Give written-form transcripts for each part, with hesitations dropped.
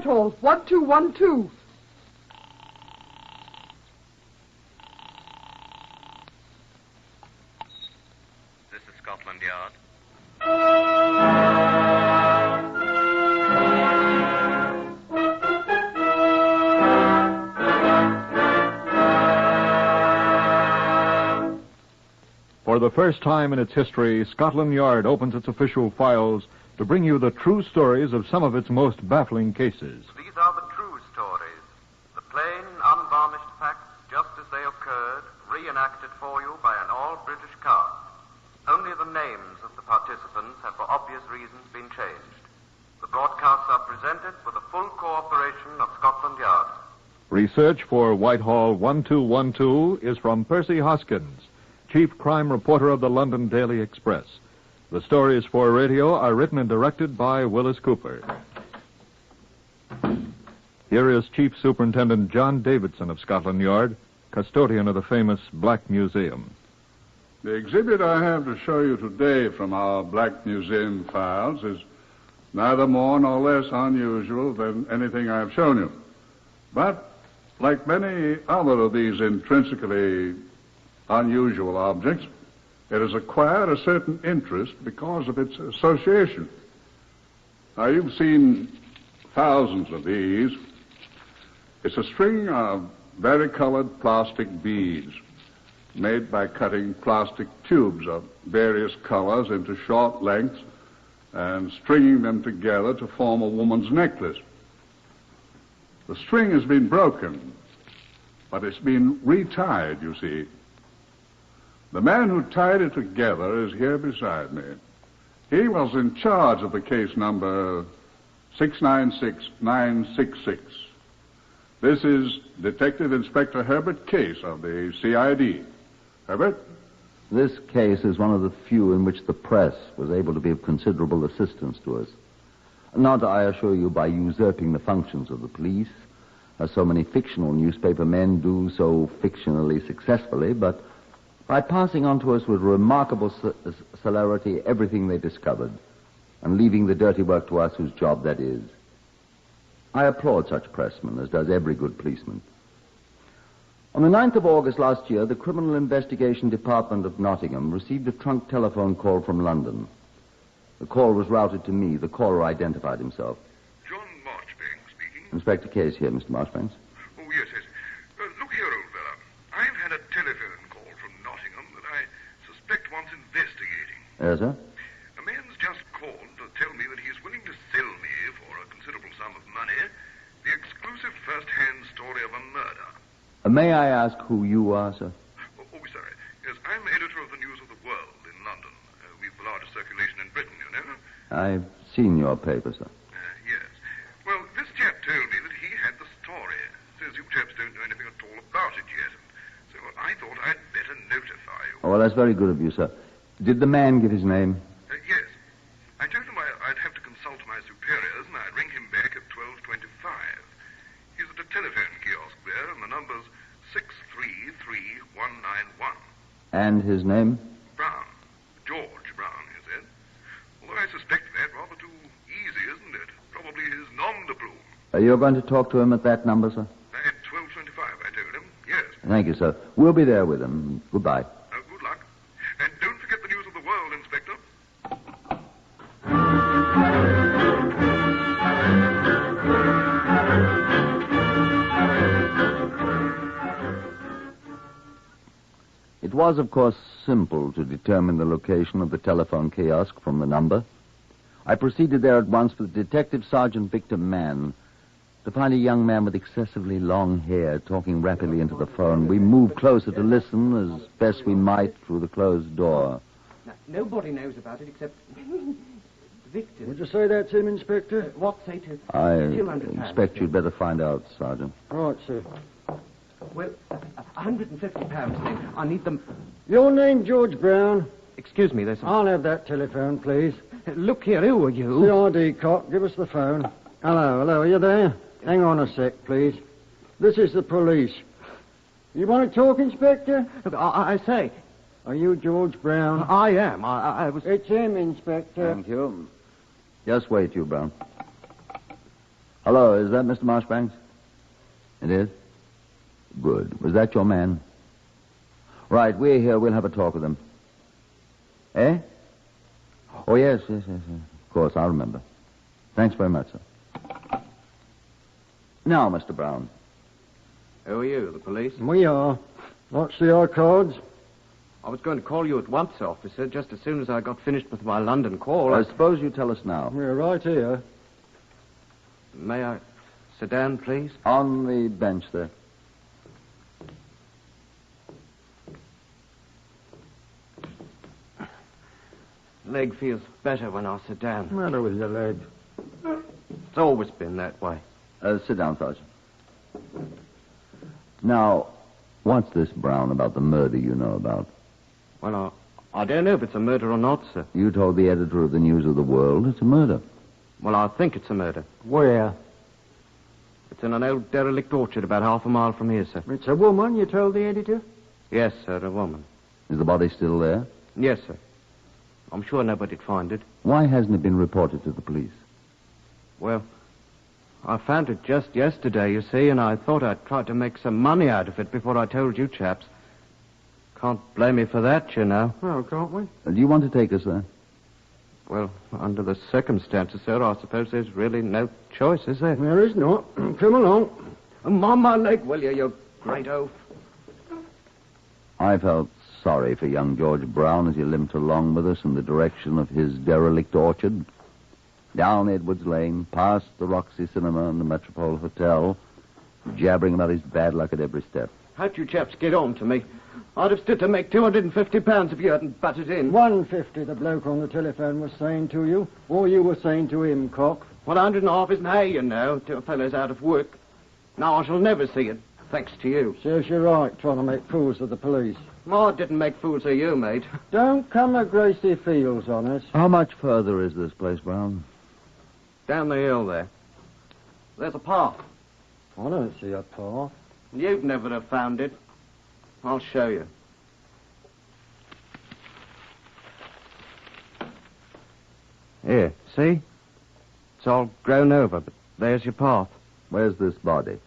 Whitehall, 1212. This is Scotland Yard. For the first time in its history, Scotland Yard opens its official files to bring you the true stories of some of its most baffling cases. These are the true stories, the plain, unvarnished facts just as they occurred, reenacted for you by an all-British cast. Only the names of the participants have for obvious reasons been changed. The broadcasts are presented with the full cooperation of Scotland Yard. Research for Whitehall 1212 is from Percy Hoskins, Chief Crime Reporter of the London Daily Express. The stories for radio are written and directed by Wyllis Cooper. Here is Chief Superintendent John Davidson of Scotland Yard, custodian of the famous Black Museum. The exhibit I have to show you today from our Black Museum files is neither more nor less unusual than anything I've shown you. But, like many other of these intrinsically unusual objects, it has acquired a certain interest because of its association. Now, you've seen thousands of these. It's a string of varicolored plastic beads made by cutting plastic tubes of various colors into short lengths and stringing them together to form a woman's necklace. The string has been broken, but it's been retied, you see. The man who tied it together is here beside me. He was in charge of the case number 696966. This is Detective Inspector Herbert Case of the CID. Herbert? This case is one of the few in which the press was able to be of considerable assistance to us. Not, I assure you, by usurping the functions of the police, as so many fictional newspaper men do so fictionally successfully, but by passing on to us with remarkable celerity everything they discovered, and leaving the dirty work to us whose job that is. I applaud such pressmen, as does every good policeman. On the 9th of August last year, the Criminal Investigation Department of Nottingham received a trunk telephone call from London. The call was routed to me. The caller identified himself. John Marchbanks speaking. Inspector Case here, Mr. Marchbanks. Oh, yes, yes. Look here, old fella. I've had a telephone call from Nottingham that I suspect wants investigating. Yes, sir? A man's just called to tell me that he's willing to sell me, for a considerable sum of money, the exclusive first-hand story of a murder. May I ask who you are, sir? Oh, sorry. Yes, I'm editor of the News of the World in London. We've the largest circulation in Britain, you know. I've seen your paper, sir. Yes. Well, this chap told me that he had the story. Says you chaps don't know anything at all about it yet. So I thought I'd better notify you. Oh, well, that's very good of you, sir. Did the man give his name? Yes. I told him I'd have to consult my superiors, and I'd ring him back at 12:25. He's at a telephone kiosk there, and the number's 633191. And his name? Brown. George Brown, he said. Although I suspect that rather too easy, isn't it? Probably his nom de plume. You're going to talk to him at that number, sir? At 12:25, I told him. Yes. Thank you, sir. We'll be there with him. Goodbye. Good luck. And don't forget the News of the World, Inspector. It was, of course, simple to determine the location of the telephone kiosk from the number. I proceeded there at once with Detective Sergeant Victor Mann to find a young man with excessively long hair talking rapidly into the phone. We moved closer to listen as best we might through the closed door. Now, nobody knows about it except Victor. Would you say that to him, Inspector? What say to I £200? expect you'd better find out, Sergeant. Right, sir. Well, £150 then. I need them. Your name, George Brown? Excuse me, there's some... I'll have that telephone, please. Look here, who are you? CID cop, give us the phone. Hello, are you there? Hang on a sec, please. This is the police. You want to talk, Inspector? Look, I say... Are you George Brown? I am. I was... It's him, Inspector. Thank you. Just wait, you, Brown. Hello, is that Mr. Marshbanks? It is? Good. Was that your man? Right, we're here. We'll have a talk with him. Eh? Oh, yes. Of course, I'll remember. Thanks very much, sir. Now, Mr. Brown. Who are you, the police? We are. What's the odd cards? I was going to call you at once, officer, just as soon as I got finished with my London call. I suppose you tell us now. We're right here. May I sit down, please? On the bench there. Leg feels better when I sit down. What's the matter with your leg? It's always been that way. Sit down, Sergeant. Now, what's this, Brown, about the murder you know about? Well, I don't know if it's a murder or not, sir. You told the editor of the News of the World it's a murder. Well, I think it's a murder. Where? It's in an old derelict orchard about half a mile from here, sir. It's a woman, you told the editor? Yes, sir, a woman. Is the body still there? Yes, sir. I'm sure nobody'd find it. Why hasn't it been reported to the police? Well, I found it just yesterday, you see, and I thought I'd try to make some money out of it before I told you chaps. Can't blame me for that, you know. Well, can't we? Do you want to take us there? Well, under the circumstances, sir, I suppose there's really no choice, is there? There is not. Come along. On my leg, will you great oaf? I felt sorry for young George Brown as he limped along with us in the direction of his derelict orchard. Down Edwards Lane, past the Roxy Cinema and the Metropole Hotel, jabbering about his bad luck at every step. How'd you chaps get on to me? I'd have stood to make £250 if you hadn't butted in. $150 the bloke on the telephone was saying to you, or you were saying to him, cock. Well, 150 isn't hay, you know, till a fellow's out of work. Now I shall never see it, thanks to you. Says you're right, trying to make fools of the police. I didn't make fools of you, mate. Don't come a Gracie Fields on us. How much further is this place, Brown? Down the hill there. There's a path. I don't see a path. You'd never have found it. I'll show you. Here, see? It's all grown over, but there's your path. Where's this body?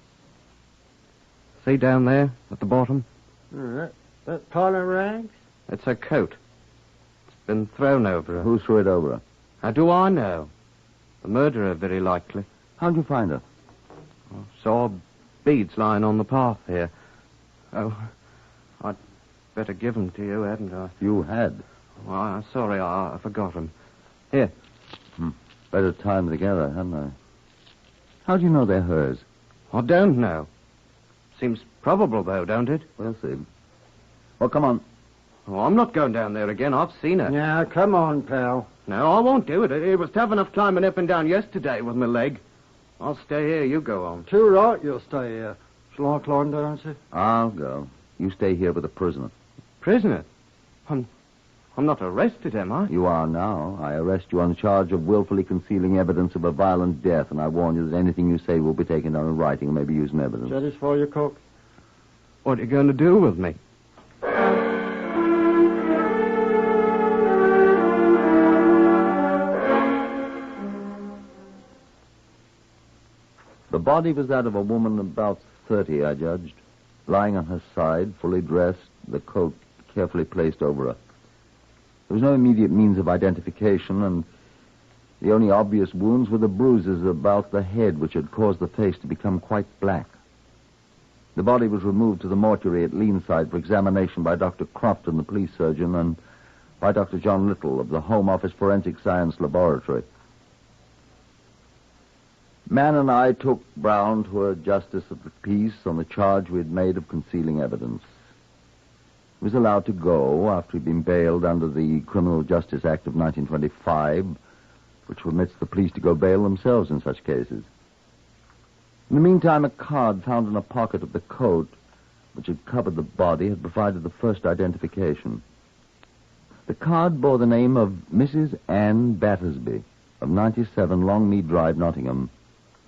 See down there, at the bottom? That pile of rags? It's her coat. It's been thrown over her. Who threw it over her? How do I know? The murderer, very likely. How'd you find her? I saw beads lying on the path here. Oh, I'd better give them to you, hadn't I? You had. Oh, I'm sorry, I forgot them. Here. Better tie them together, hadn't I? How do you know they're hers? I don't know. Seems probable, though, don't it? We'll see. Well, come on. Oh, I'm not going down there again. I've seen her. Now, come on, pal. No, I won't do it. It was tough enough climbing up and down yesterday with my leg. I'll stay here. You go on. Too right, you'll stay here. Shall I climb down, sir? I'll go. You stay here with the prisoner. Prisoner? I'm not arrested, am I? You are now. I arrest you on charge of willfully concealing evidence of a violent death, and I warn you that anything you say will be taken down in writing and may be used in evidence. Satisfy your cook? What are you going to do with me? The body was that of a woman about 30, I judged, lying on her side, fully dressed, the coat carefully placed over her. There was no immediate means of identification, and the only obvious wounds were the bruises about the head, which had caused the face to become quite black. The body was removed to the mortuary at Leenside for examination by Dr. Crofton, the police surgeon, and by Dr. John Little of the Home Office Forensic Science Laboratory. Mann and I took Brown to a justice of the peace on the charge we had made of concealing evidence. He was allowed to go after he'd been bailed under the Criminal Justice Act of 1925, which permits the police to go bail themselves in such cases. In the meantime, a card found in a pocket of the coat, which had covered the body, had provided the first identification. The card bore the name of Mrs. Anne Battersbye of 97 Longmead Drive, Nottingham,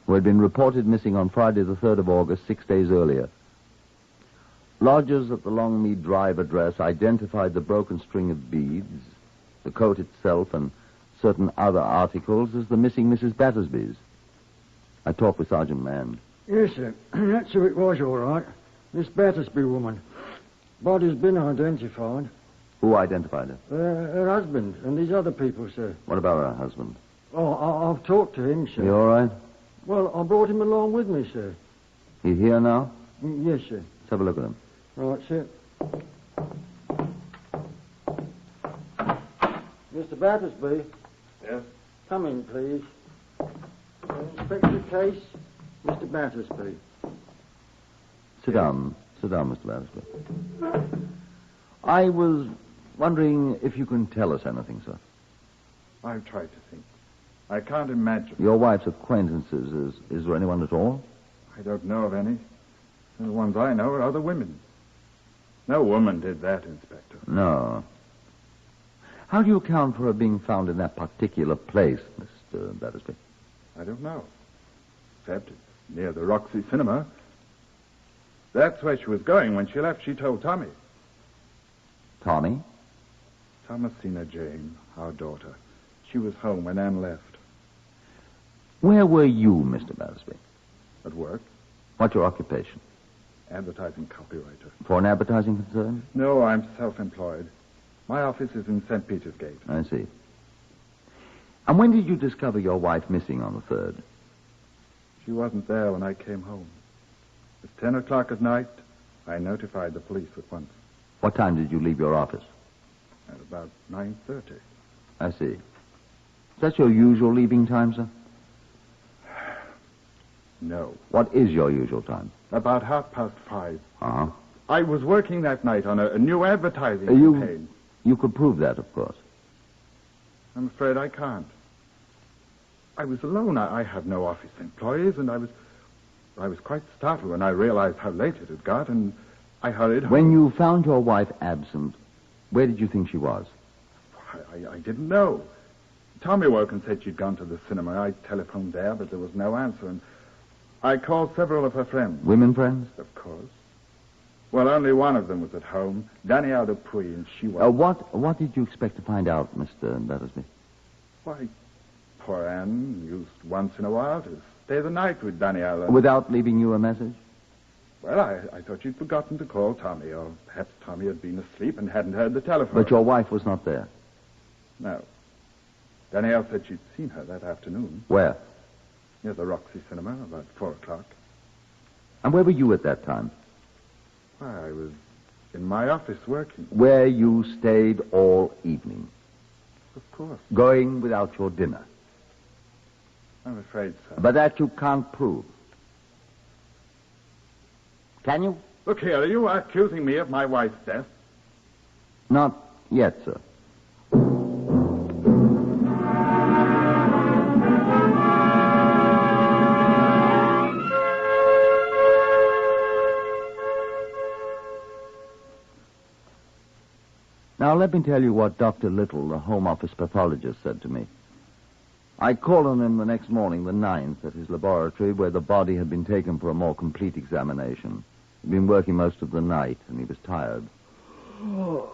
who had been reported missing on Friday the 3rd of August, 6 days earlier. Lodgers at the Longmead Drive address identified the broken string of beads, the coat itself, and certain other articles as the missing Mrs. Battersby's. I talked with Sergeant Mann. Yes, sir. That's who it was, all right. This Battersbye woman. Body's been identified. Who identified her? Her husband and these other people, sir. What about her husband? Oh, I've talked to him, sir. You all right? Well, I brought him along with me, sir. He here now? Yes, sir. Let's have a look at him. Right, sir. Mr. Battersbye. Yes? Come in, please. Inspector Case, Mr. Battersbye. Sit down. Sit down, Mr. Battersbye. I was wondering if you can tell us anything, sir. I've tried to think. I can't imagine. Your wife's acquaintances, is there anyone at all? I don't know of any. The ones I know are other women. No woman did that, Inspector. No. How do you account for her being found in that particular place, Mr. Battersbye? I don't know. Except it's near the Roxy Cinema. That's where she was going when she left. She told Tommy. Tommy? Thomasina Jane, our daughter. She was home when Anne left. Where were you, Mr. Battersbye? At work. What's your occupation? Advertising copywriter. For an advertising concern? No, I'm self-employed. My office is in St. Peter's Gate. I see. And when did you discover your wife missing on the 3rd? She wasn't there when I came home. It was 10 o'clock at night. I notified the police at once. What time did you leave your office? At about 9:30. I see. Is that your usual leaving time, sir? No. What is your usual time? About 5:30. Uh-huh. I was working that night on a new advertising campaign. You could prove that, of course. I'm afraid I can't. I was alone. I have no office employees, and I was quite startled when I realized how late it had got, and I hurried home. When you found your wife absent, where did you think she was? I didn't know. Tommy woke and said she'd gone to the cinema. I telephoned there, but there was no answer, and I called several of her friends. Women friends? Of course. Well, only one of them was at home, Danielle Dupuy, and she was... What did you expect to find out, Mr. Battersbye? Why, poor Anne used once in a while to stay the night with Danielle. Without leaving you a message? Well, I thought she'd forgotten to call Tommy, or perhaps Tommy had been asleep and hadn't heard the telephone. But your wife was not there? No. Danielle said she'd seen her that afternoon. Where? Near the Roxy Cinema, about 4 o'clock. And where were you at that time? I was in my office working. Where you stayed all evening? Of course. Going without your dinner? I'm afraid so. But that you can't prove. Can you? Look here, are you accusing me of my wife's death? Not yet, sir. Now, let me tell you what Dr. Little, the Home Office pathologist, said to me. I called on him the next morning, the 9th, at his laboratory, where the body had been taken for a more complete examination. He'd been working most of the night, and he was tired. Oh.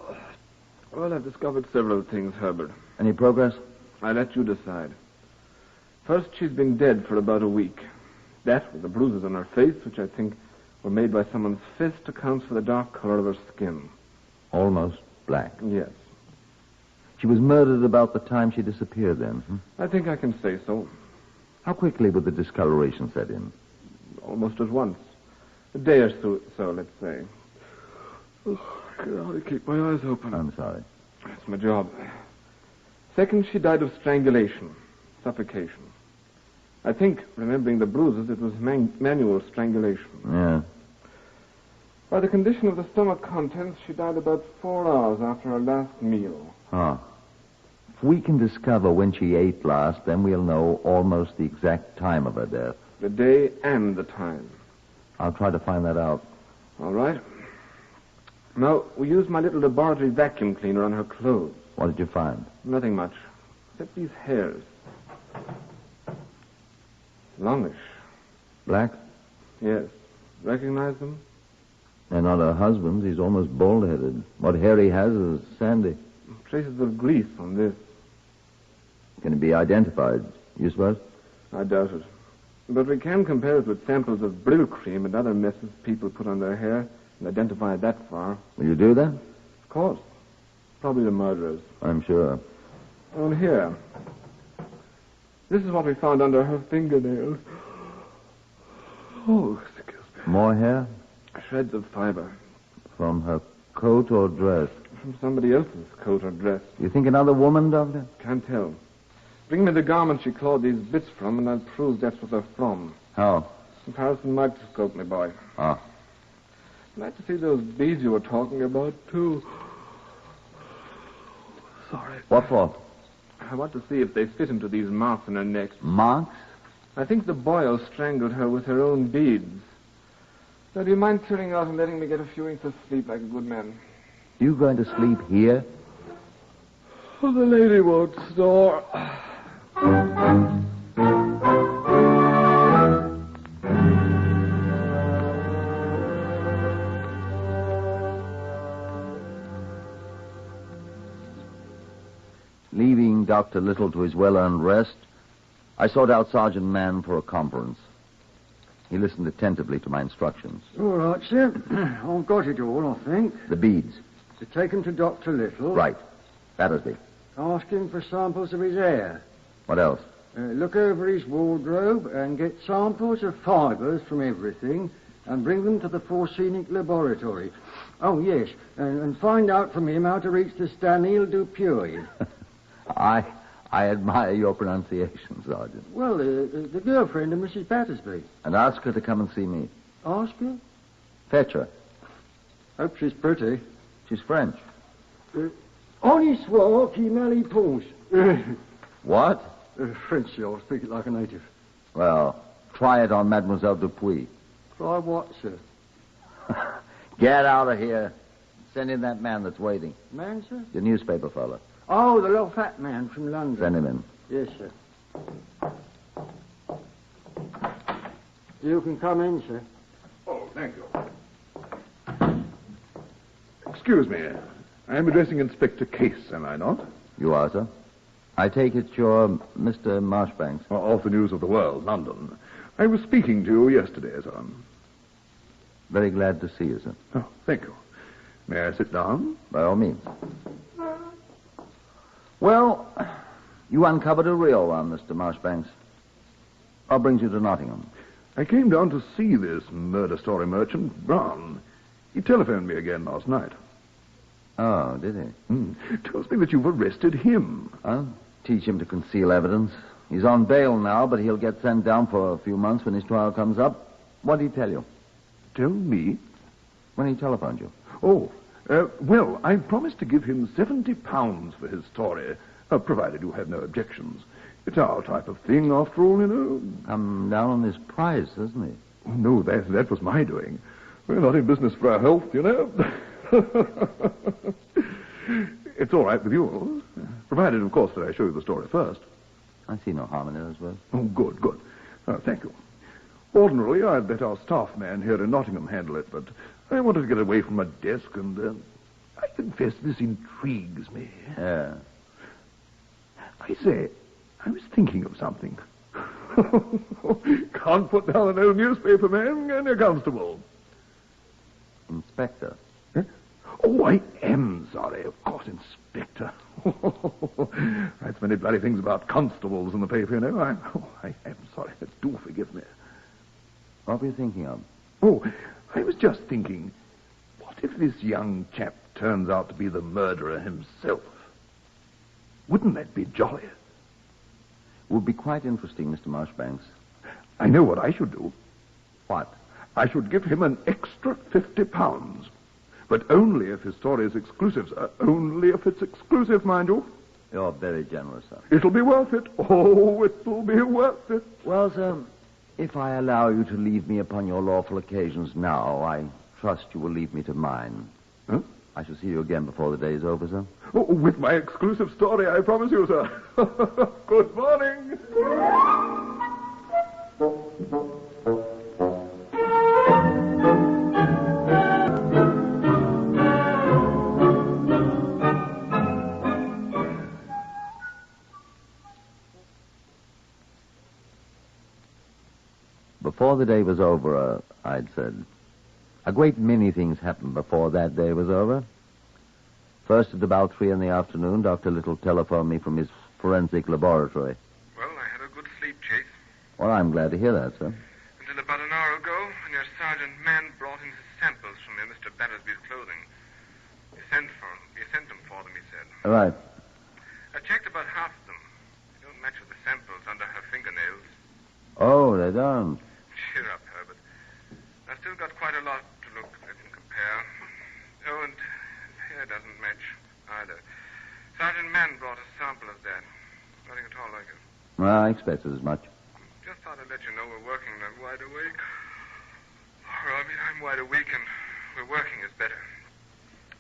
Well, I've discovered several things, Herbert. Any progress? I let you decide. First, she's been dead for about a week. That, with the bruises on her face, which I think were made by someone's fist, accounts for the dark color of her skin. Almost black. Yes. She was murdered about the time she disappeared then, I think I can say so. How quickly would the discoloration set in? Almost at once. A day or so, let's say. Oh, I can hardly keep my eyes open. I'm sorry. That's my job. Second, she died of strangulation, suffocation. I think, remembering the bruises, it was manual strangulation. Yeah. By the condition of the stomach contents, she died about 4 hours after her last meal. Ah. If we can discover when she ate last, then we'll know almost the exact time of her death. The day and the time. I'll try to find that out. All right. Now, we used my little laboratory vacuum cleaner on her clothes. What did you find? Nothing much, except these hairs. Longish. Black? Yes. Recognize them? They're not her husband's. He's almost bald-headed. What hair he has is sandy. Traces of grease on this. Can it be identified, you suppose? I doubt it. But we can compare it with samples of Brill cream and other messes people put on their hair and identify it that far. Will you do that? Of course. Probably the murderers. I'm sure. Oh, and here. This is what we found under her fingernails. Oh, excuse me. More hair? Shreds of fiber. From her coat or dress? From somebody else's coat or dress. You think another woman, Doctor? Can't tell. Bring me the garment she clawed these bits from, and I'll prove that's what they're from. How? Comparison microscope, my boy. Ah. I'd like to see those beads you were talking about, too. Sorry. What for? I want to see if they fit into these marks on her neck. Marks? I think the boil strangled her with her own beads. Now, do you mind clearing out and letting me get a few winks of sleep like a good man? You going to sleep here? Oh, the lady won't snore. Leaving Dr. Little to his well-earned rest, I sought out Sergeant Mann for a conference. He listened attentively to my instructions. All right, sir. I've got it all, I think. The beads. To take him to Dr. Little. Right. Battersbye. Ask him for samples of his hair. What else? Look over his wardrobe and get samples of fibers from everything and bring them to the Forsenic laboratory. Oh, yes, and find out from him how to reach the Stanil du Puy. I admire your pronunciation, Sergeant. Well, the girlfriend of Mrs. Battersby. And ask her to come and see me. Ask her? Fetch her. Hope she's pretty. She's French. On his swore, qui mal y pense. What? French, I'll speak it like a native. Well, try it on Mademoiselle Dupuy. Try what, sir? Get out of here. Send in that man that's waiting. Man, sir? The newspaper fella. Oh, the little fat man from London. Send him in. Yes, sir. You can come in, sir. Oh, thank you. Excuse me. I am addressing Inspector Case, am I not? You are, sir. I take it you're Mr. Marshbanks. Of the News of the World, London. I was speaking to you yesterday, sir. Very glad to see you, sir. Oh, thank you. May I sit down? By all means. Well, you uncovered a real one, Mr. Marshbanks. What brings you to Nottingham? I came down to see this murder story merchant, Brown. He telephoned me again last night. Oh, did he? Tells me that you've arrested him. Well, teach him to conceal evidence. He's on bail now, but he'll get sent down for a few months when his trial comes up. What did he tell you? Tell me? When he telephoned you. Oh, well, I promised to give him £70 for his story, provided you have no objections. It's our type of thing, after all, you know. Come down on this price, doesn't he? Oh, no, that was my doing. We're not in business for our health, you know. It's all right with you, provided, of course, that I show you the story first. I see no harm in it, as well. Oh, good. Thank you. Ordinarily, I'd let our staff man here in Nottingham handle it, but I wanted to get away from my desk, and I confess this intrigues me. Yeah. I say, I was thinking of something. Can't put down an old newspaper man, can you, Constable? Inspector. Huh? Oh, I am sorry. Of course, Inspector. Writes many bloody things about constables in the paper, you know. I am sorry. Do forgive me. What were you thinking of? Oh, I was just thinking, what if this young chap turns out to be the murderer himself? Wouldn't that be jolly? Would be quite interesting, Mr. Marshbanks. I know what I should do. What? I should give him an extra £50. But only if his story is exclusive, sir. Only if it's exclusive, mind you. You're very generous, sir. It'll be worth it. Oh, it'll be worth it. Well, sir, if I allow you to leave me upon your lawful occasions now, I trust you will leave me to mine. Huh? I shall see you again before the day is over, sir. Oh, with my exclusive story, I promise you, sir. Good morning. before the day was over, I'd said, a great many things happened before that day was over. First, at about 3 in the afternoon, Dr. Little telephoned me from his forensic laboratory. Well, I had a good sleep, Chase. Well, I'm glad to hear that, sir. Until about an hour ago, when your Sergeant Man brought in his samples from Mr. Battersby's clothing. He sent them for them, he said. Right. I checked about half of them. They don't match with the samples under her fingernails. Oh, they don't. Cheer up, Herbert. I've still got quite a lot to look at and compare. Oh, and his hair doesn't match either. Sergeant Mann brought a sample of that. Nothing at all like it. Well, I expected as much. Just thought I'd let you know we're working and I'm wide awake. Well, I mean, I'm wide awake and we're working is better.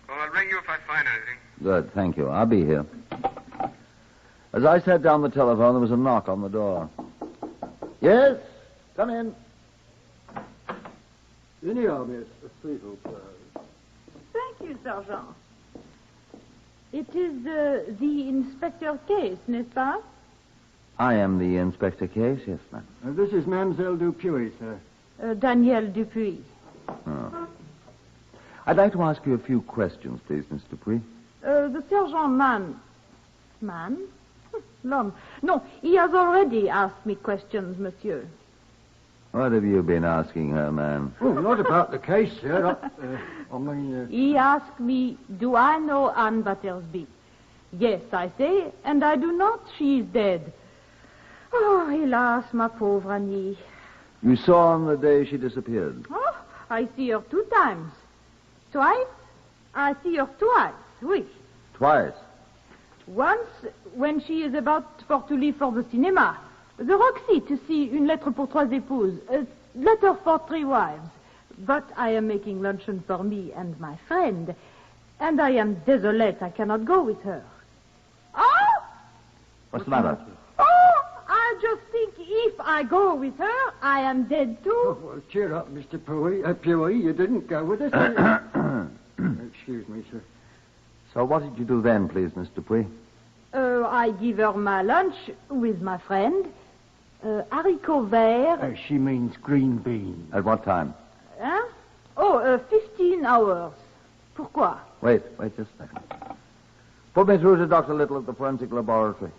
Well, I'll ring you if I find anything. Good, thank you. I'll be here. As I sat down the telephone, there was a knock on the door. Yes? Come in. In here, miss. Please, sir. Thank you, Sergeant. It is the Inspector Case, n'est-ce pas? I am the Inspector Case, yes, ma'am. This is Mademoiselle Dupuy, sir. Danielle Dupuy. Oh. I'd like to ask you a few questions, please, Miss Dupuy. The Sergeant Man? Lord. No, he has already asked me questions, monsieur. What have you been asking her, man? Oh, not about the case, sir. He asked me, do I know Anne Battersby? Yes, I say, and I do not. She is dead. Oh, hélas, ma pauvre Annie. You saw her on the day she disappeared? Oh, I see her 2 times. Twice? I see her twice, oui. Twice? Once, when she is about to leave for the cinema. The Roxy to see Une lettre pour 3 épouses. A letter for 3 wives. But I am making luncheon for me and my friend. And I am desolate I cannot go with her. Oh! What's the matter? Oh! I just think if I go with her, I am dead too. Oh, well, cheer up, Mr. Puey. You didn't go with us. Excuse me, sir. So what did you do then, please, Miss Dupuy? I give her my lunch with my friend. Haricots verts. She means green beans. At what time? Hein? Oh, 15 hours. Pourquoi? Wait just a second. Put me through to Dr. Little at the forensic laboratory.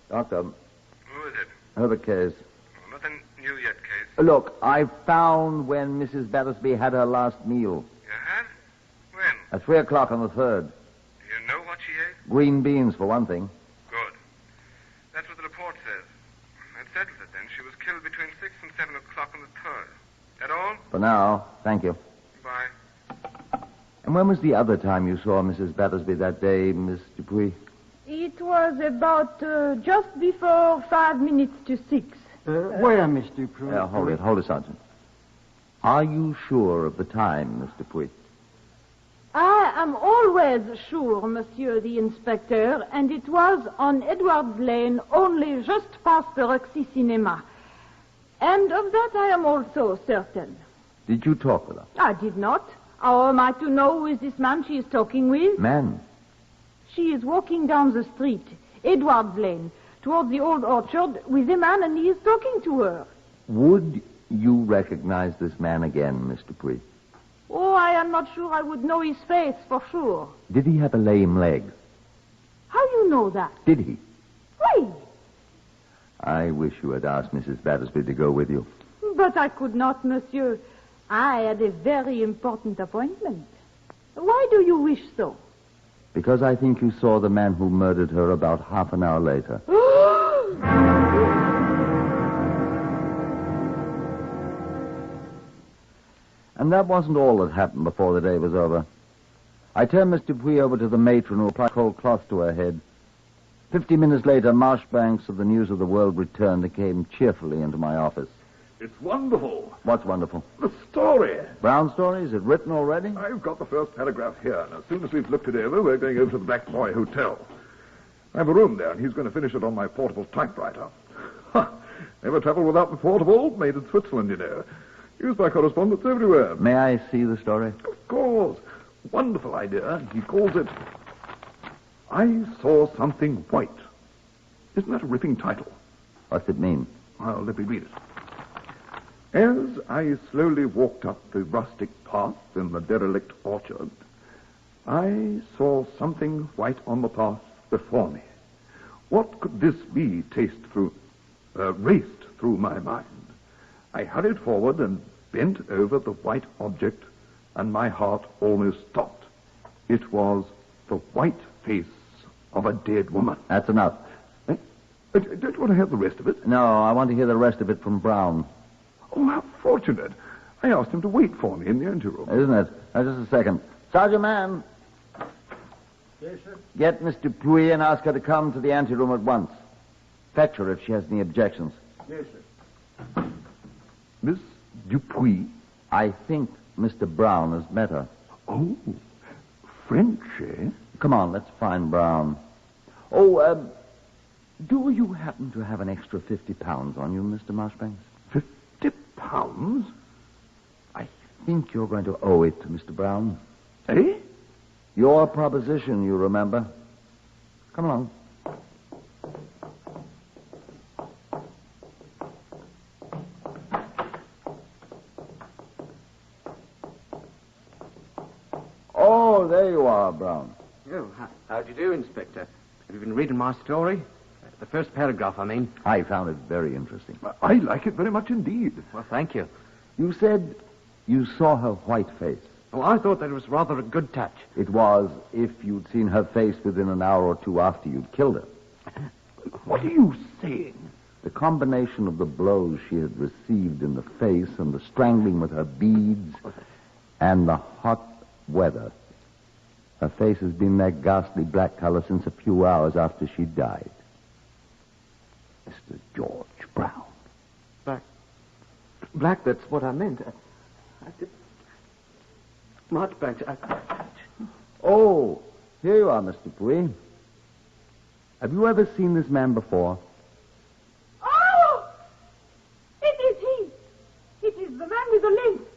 Doctor. Who is it? Herbert Case. Oh, nothing new yet, Case. Look, I found when Mrs. Battersby had her last meal. You have? When? At 3 o'clock on the 3rd. Do you know what she ate? Green beans, for one thing. Good. That's what the report says. That settles it then. She was killed between 6 and 7 o'clock on the 3rd. That all? For now, thank you. Bye. And when was the other time you saw Mrs. Battersby that day, Miss Dupuy? It was about just before 5 minutes to 6. Where, Miss Dupuy? Hold it, Sergeant. Are you sure of the time, Miss Dupuy? I am always sure, Monsieur the Inspector, and it was on Edwards Lane, only just past the Roxy Cinema. And of that I am also certain. Did you talk with her? I did not. How am I to know who is this man she is talking with? Man? She is walking down the street, Edwards Lane, towards the old orchard with a man, and he is talking to her. Would you recognize this man again, Miss Dupuy? Oh, I am not sure I would know his face for sure. Did he have a lame leg? How you know that? Did he? Why? I wish you had asked Mrs. Battersby to go with you. But I could not, monsieur. I had a very important appointment. Why do you wish so? Because I think you saw the man who murdered her about half an hour later. And that wasn't all that happened before the day was over. I turned Miss Dupuy over to the matron who applied cold cloth to her head. 50 minutes later, Marshbanks of the News of the World returned and came cheerfully into my office. It's wonderful. What's wonderful? The story. Brown story? Is it written already? I've got the first paragraph here, and as soon as we've looked it over, we're going over to the Black Boy Hotel. I have a room there, and he's going to finish it on my portable typewriter. Never travelled without the portable, made in Switzerland, you know. Used by correspondents everywhere. May I see the story? Of course. Wonderful idea. He calls it I Saw Something White. Isn't that a ripping title? What's it mean? Well, let me read it. As I slowly walked up the rustic path in the derelict orchard, I saw something white on the path before me. What could this be raced through my mind. I hurried forward and bent over the white object, and my heart almost stopped. It was the white face of a dead woman. That's enough. Don't you want to have the rest of it? No, I want to hear the rest of it from Brown. Oh, how fortunate. I asked him to wait for me in the anteroom. Isn't it? Now, just a second. Sergeant Man. Yes, sir? Get Miss Dupuy and ask her to come to the anteroom at once. Fetch her if she has any objections. Yes, sir. Miss Dupuy? I think Mr. Brown has met her. Oh, French, eh? Come on, let's find Brown. Oh, do you happen to have an extra 50 pounds on you, Mr. Marchbanks? 50 pounds? I think you're going to owe it to Mr. Brown. Eh? Your proposition, you remember. Come along. Oh, there you are, Brown. Oh, how do you do, Inspector? Have you been reading my story? The first paragraph, I mean. I found it very interesting. I like it very much indeed. Well, thank you. You said you saw her white face. Oh, I thought that was rather a good touch. It was if you'd seen her face within an hour or two after you'd killed her. What are you saying? The combination of the blows she had received in the face and the strangling with her beads and the hot weather. Her face has been that ghastly black color since a few hours after she died. Mr. George Brown. Black, that's what I meant. Marchbanks, Oh, here you are, Mr. Dupuy. Have you ever seen this man before? Oh! It is he! It is the man with the limp.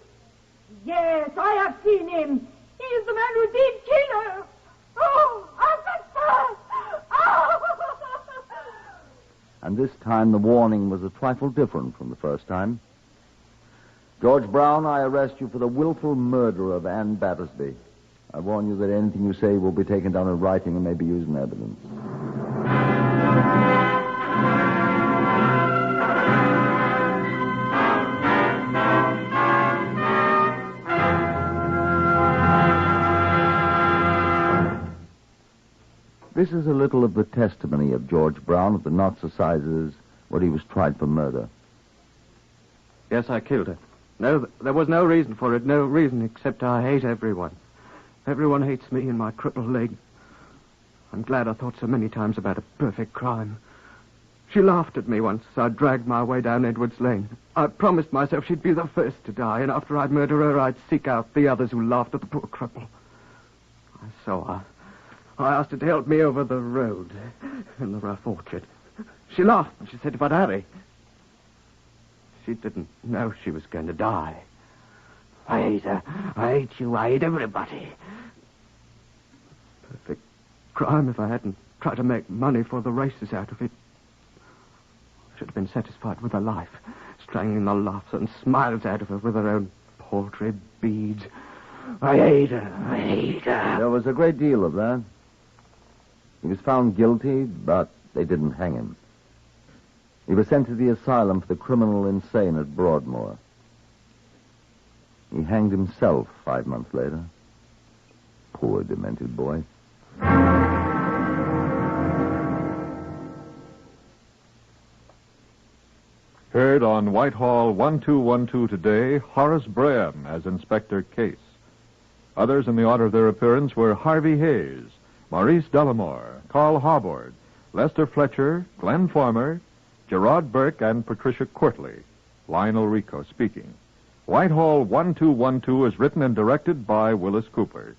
Yes, I have seen him. He is the man who did kill her. Oh, officer! Oh! And this time the warning was a trifle different from the first time. George Brown, I arrest you for the willful murder of Anne Battersby. I warn you that anything you say will be taken down in writing and may be used in evidence. This is a little of the testimony of George Brown at the Knots Assizes where he was tried for murder. Yes, I killed her. No, there was no reason for it. No reason except I hate everyone. Everyone hates me and my crippled leg. I'm glad I thought so many times about a perfect crime. She laughed at me once as I dragged my way down Edwards Lane. I promised myself she'd be the first to die, and after I'd murder her, I'd seek out the others who laughed at the poor cripple. I saw her. I asked her to help me over the road in the rough orchard. She laughed and she said if I'd hurry. She didn't know she was going to die. I hate her. I hate you. I hate everybody. Perfect crime if I hadn't tried to make money for the races out of it. I should have been satisfied with her life, strangling the laughs and smiles out of her with her own paltry beads. I hate her. I hate her. There was a great deal of that. He was found guilty, but they didn't hang him. He was sent to the asylum for the criminal insane at Broadmoor. He hanged himself 5 months later. Poor demented boy. Heard on Whitehall 1212 today, Horace Braham as Inspector Case. Others in the order of their appearance were Harvey Hayes, Maurice Dellamore, Carl Harbord, Lester Fletcher, Glenn Former, Gerard Burke, and Patricia Courtley. Lionel Rico speaking. Whitehall 1212 is written and directed by Wyllis Cooper.